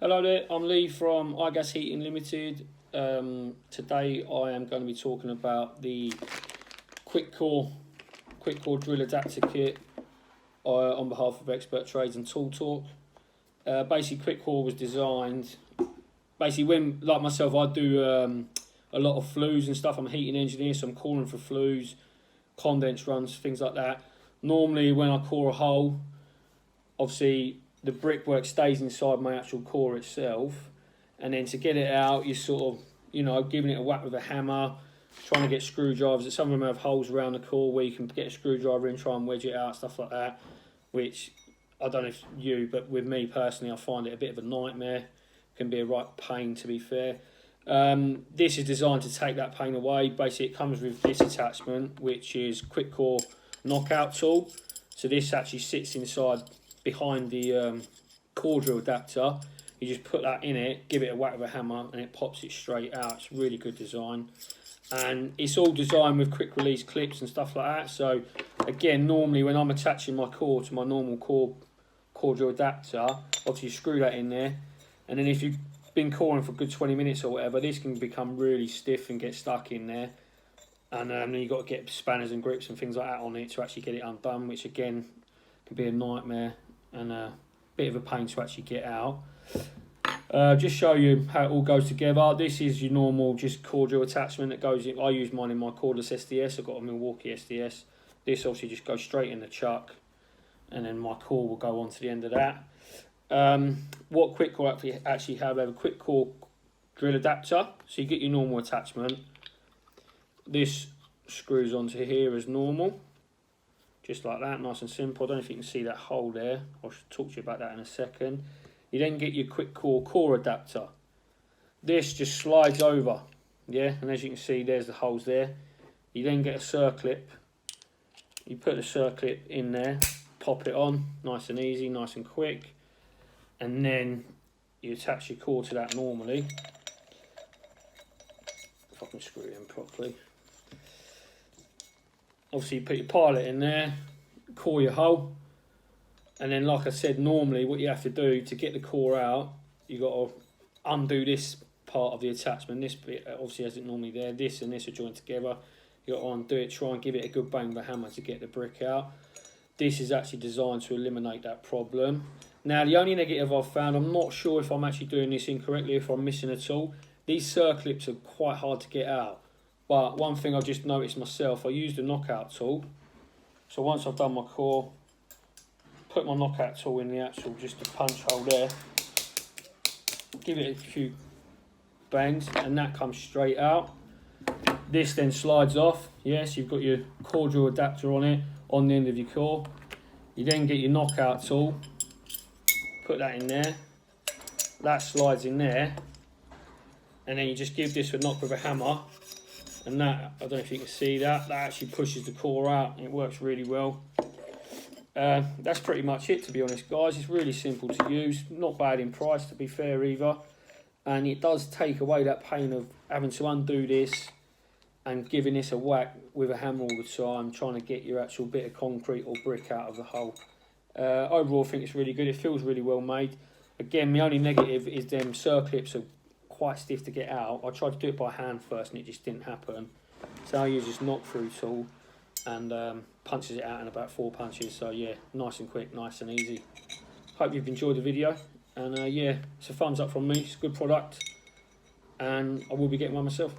Hello there, I'm Lee from iGas Heating Limited. Today I am going to be talking about the Quikcore drill adapter kit on behalf of Expert Trades and Tool Talk. Basically, Quikcore was designed, when, like myself, I do a lot of flues and stuff. I'm a heating engineer, so I'm coring for flues, condense runs, things like that. Normally when I core a hole, obviously the brickwork stays inside my actual core itself, and then to get it out, you're sort of, giving it a whack with a hammer, trying to get screwdrivers. Some of them have holes around the core where you can get a screwdriver in, try and wedge it out, stuff like that, which I don't know if you, but with me personally, I find it a bit of a nightmare. It can be a right pain, to be fair. This is designed to take that pain away. Basically, it comes with this attachment, which is Quikcore knockout tool. So this actually sits inside behind the core drill adapter. You just put that in it, give it a whack with a hammer, and it pops it straight out. It's really good design, and it's all designed with quick release clips and stuff like that. So again, normally when I'm attaching my core to my normal core drill adapter, obviously you screw that in there, and then if you've been coring for a good 20 minutes or whatever, this can become really stiff and get stuck in there, and then you've got to get spanners and grips and things like that on it to actually get it undone, which again can be a nightmare and a bit of a pain to actually get out. Just show you how it all goes together. This is your normal just core drill attachment that goes in. I use mine in my cordless SDS. I've got a Milwaukee SDS. This obviously just goes straight in the chuck, and then my core will go on to the end of that. What Quikcore actually have, they have a Quikcore drill adapter. So you get your normal attachment. This screws onto here as normal, just like that, nice and simple. I don't know if you can see that hole there. I should talk to you about that in a second. You then get your Quikcore core adapter. This just slides over, yeah, and as you can see, there's the holes there. You then get a circlip. You put the circlip in there, pop it on, nice and easy, nice and quick, and then you attach your core to that normally. If I can screw it in properly. Obviously you put your pilot in there, core your hole, and then like I said, normally what you have to do to get the core out, you got to undo this part of the attachment. This bit obviously isn't normally there. This and this are joined together. You got to undo it, try and give it a good bang with a hammer to get the brick out. This is actually designed to eliminate that problem. Now the only negative I've found, I'm not sure if I'm actually doing this incorrectly, if I'm missing a tool. These circlips are quite hard to get out. But one thing I just noticed myself, I used a knockout tool. So once I've done my core, put my knockout tool in the actual, just a punch hole there, give it a few bangs, and that comes straight out. This then slides off. Yes, you've got your core drill adapter on it, on the end of your core. You then get your knockout tool, put that in there, that slides in there, and then you just give this a knock with a hammer, and that, I don't know if you can see that, that actually pushes the core out, and it works really well. That's pretty much it, to be honest, guys. It's really simple to use, not bad in price, to be fair, either, and it does take away that pain of having to undo this and giving this a whack with a hammer all the time, trying to get your actual bit of concrete or brick out of the hole. Overall, I think it's really good. It feels really well made. Again, the only negative is them circlips are quite stiff to get out. I tried to do it by hand first and it just didn't happen. So I use this knock-through tool and punches it out in about 4 punches. So yeah, nice and quick, nice and easy. Hope you've enjoyed the video, and yeah, it's a thumbs up from me. It's a good product, and I will be getting one myself.